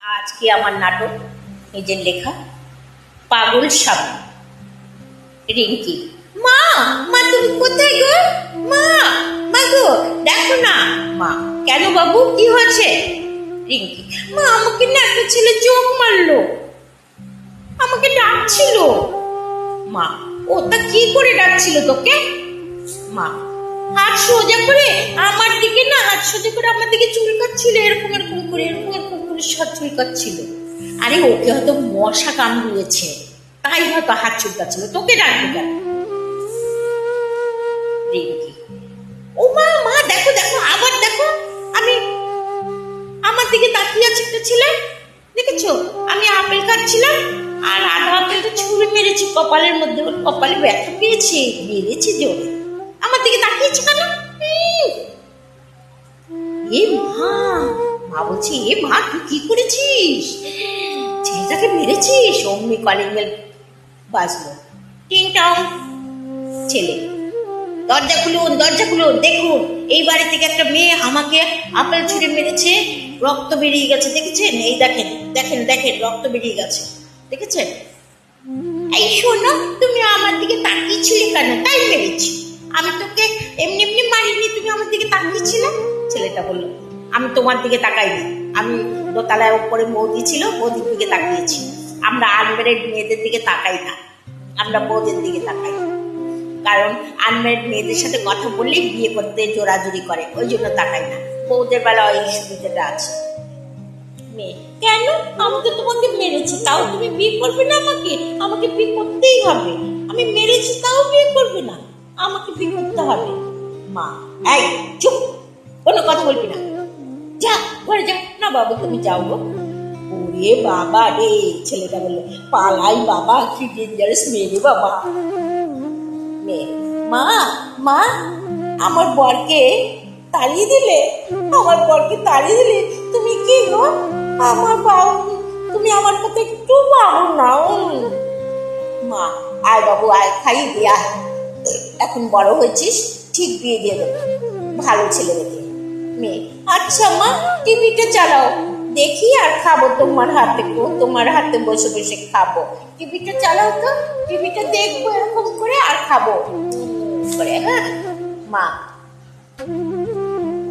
আজকে আমার নাটক নিজের লেখা পাগল স্বামী। রিঙ্কি, মা মা তুমি কোথায় গো? মা মা গো দেখো না। মা, কেন বাবু, কি হয়েছে? রিঙ্কি, মা আমাকে না একটা ছেলে চোখ মারলো, আমাকে ডাকছিল। মা, ওটা কি করে ডাকছিল তোকে? মা, হাত সোজা করে আমার দিকে না, হাত সোজা করে আমার দিকে চুলকাচ্ছিল, এরকম এরকম করে এরকম এরকম করে সব চুলকাচ্ছিল। আরে ওকে হয়তো মশা কামড়িয়েছে, তাই হয়তো হাত চুলকাচ্ছিল, তোকে ডাকবে কেন? রিঙ্কি, ও মা মা দেখো দেখো, আবার দেখো, আমি আমার দিকে তাকিয়ে আছে একটা ছেলে, দেখেছো? আমি আপেল খাচ্ছিলাম আর আধা আপেলটা ছুঁড়ে মেরেছি কপালের মধ্যে, ওর কপালে ব্যথা পেয়েছে, মেরেছে জোরে। আমার দিকে তাকিয়েছে কেন? এ মা, মা বলছি, এ মা তুই কি করেছিস? ছেলেটাকে মেরেছিস? অমনি কলিং বেল বাজলো, টিং টং। ছেলে, দরজা খুলুন, দরজা খুলুন, দেখুন এই বাড়ি থেকে একটা মেয়ে আমাকে আপেল ছুঁড়ে মেরেছে, রক্ত বেরিয়ে গেছে, দেখেছেন? এই দেখেন দেখেন দেখেন, রক্ত বেরিয়ে গেছে, দেখেছেন? এই শোনো, তুমি আমার দিকে তাকিয়েছিলে কেন? তাই মেরেছি, আমি তোকে এমনি এমনি মারিনি, তুমি আমার দিকে তাকিয়েছিলে। ছেলেটা বললো, আমি তোমার দিকে তাকাইনি, আমি দোতলায় উপরে বৌদি ছিল, বৌদির দিকে তাকিয়েছি। আমরা আনমেরিড মেয়েদের দিকে তাকাই না, আমরা বৌদের দিকে তাকাই, কারণ আনমেরিড মেয়েদের সাথে কথা বললেই বিয়ে করতে জোরাজুরি করে, ওই জন্য তাকাই না। বৌদের বেলা ওই সুবিধাটা আছে। মেয়ে, কেন? আমি তো তোমাকে মেরেছি, তাও তুমি বিয়ে করবে না আমাকে? আমাকে বিয়ে করতেই হবে, আমি মেরেছি তাও বিয়ে করবে না, আমাকে বিয়ে করতে হবে। মা, এই চুপ, কোনো কথা বলবি না, যা ঘরে যা। না বাবু তুমি যাও গো। ওরে বাবা রে, ছেলেটা বললো, পালাই বাবা, কি ডেঞ্জারাস মেয়ে রে বাবা। মেয়ে, মা মা আমার বরকে তাড়িয়ে দিলে, আমার বরকে তাড়িয়ে দিলে, তুমি কি গো? আমার বাবু, তুমি আমার কথা একটু ভাবো না। মা, আয় বাবু আয়, খাইয়ে দিয়ে আয়, এখন বড় হয়েছিস, ঠিক বিয়ে দিয়ে দেবো ভালো ছেলে দেখে। মেয়ে, আচ্ছা মা, টিভিটা চালাও, দেখি আর খাবো তোমার হাতে, তোমার হাতে বসে বসে খাবো। টিভিটা চালাও তো, টিভিটা দেখবো এরকম করে আর খাবো করে। হ্যাঁ মা,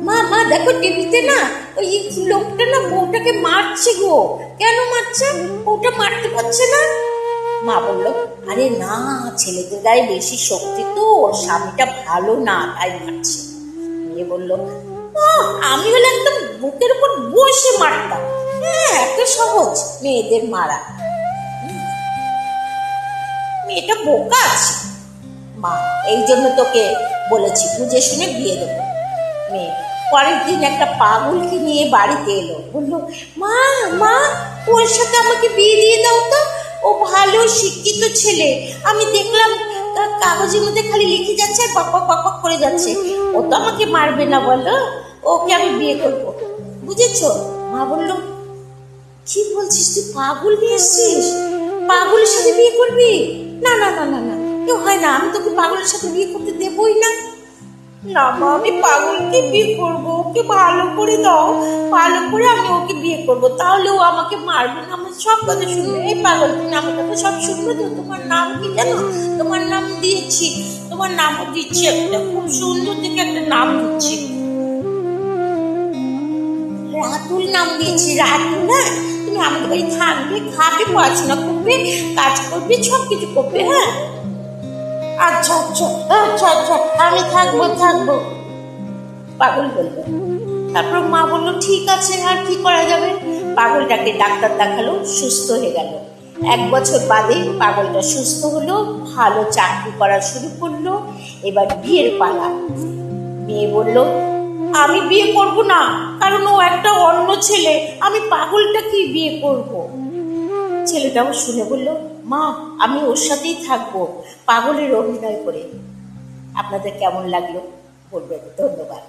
মা মা দেখো টিভিতে না ওই লোকটা না বউটাকে মারছে গো। কেন মারছে? বউটা মারতে পারছে না। মা বললো, আরে না, ছেলেদের গায়ে বেশি শক্তি তো, ওর স্বামীটা ভালো না, তাই মারছে। মেয়ে বললো, আমি হলে একদম বুকের উপর বসে মারতাম। হ্যাঁ, এত সহজ মেয়েদের মারা, মেয়েটা বোকা আছে। মা, এই জন্য তোকে বলেছি বুঝে শুনে বিয়ে দেবো। মেয়ে, পরের দিন একটা পাগলকে নিয়ে বাড়িতে এলো, বললো, মা মা ওর সাথে আমাকে বিয়ে দিয়ে দাও তো, ও ভালো শিক্ষিত ছেলে, আমি দেখলাম তার কাগজের মধ্যে খালি লিখে যাচ্ছে আর পক পক পক পক করে যাচ্ছে, ও তো আমাকে মারবে না, বলো ওকে আমি বিয়ে করবো, বুঝেছো? মা বললো, কি বলছিস তুই? পাগল নিয়ে এসছিস, পাগলের সাথে বিয়ে করবি? না না না না না, কেউ হয় না, আমি তোকে পাগলের সাথে বিয়ে করতে দেবই না। না মা, আমি পাগলকে বিয়ে করবো, ওকে ভালো করে দাও, ভালো করে আমি ওকে বিয়ে করবো, তাহলে ও আমাকে মারবে না, আমার সব কথা শুনবে। এই পাগল, তুমি আমার কথা সব শুনবে তো? তোমার নাম কি জানো? তোমার নাম দিয়েছি, তোমার নামও দিচ্ছি, একটা খুব সুন্দর থেকে একটা নাম দিচ্ছি, রাতুল নাম দিয়েছি, রাতুল। হ্যাঁ, তুমি আমাদের বাড়ি থাকবে, খাবে, পড়াশোনা করবে, কাজ করবে, সব কিছু করবে। হ্যাঁ, আচ্ছা আচ্ছা আচ্ছা আচ্ছা, আমি থাকবো থাকবো, পাগল বললো। তারপর মা বললো, ঠিক আছে, আর কি করা যাবে? পাগলটাকে ডাক্তার দেখালো, সুস্থ হয়ে গেল। 1 বছর বাদে পাগলটা সুস্থ হলো, ভালো চাকরি করা শুরু করলো, এবার বিয়ের পালা। মেয়ে বলল, আমি বিয়ে করব না, কারণ ও একটা অন্য ছেলে, আমি পাগলটাকে বিয়ে করব। ছেলেটাও শুনে বলল, মা আমি ওর সাথেই থাকবো, পাগলের অভিনয় করে। আপনাদের কেমন লাগলো বলবেন, ধন্যবাদ।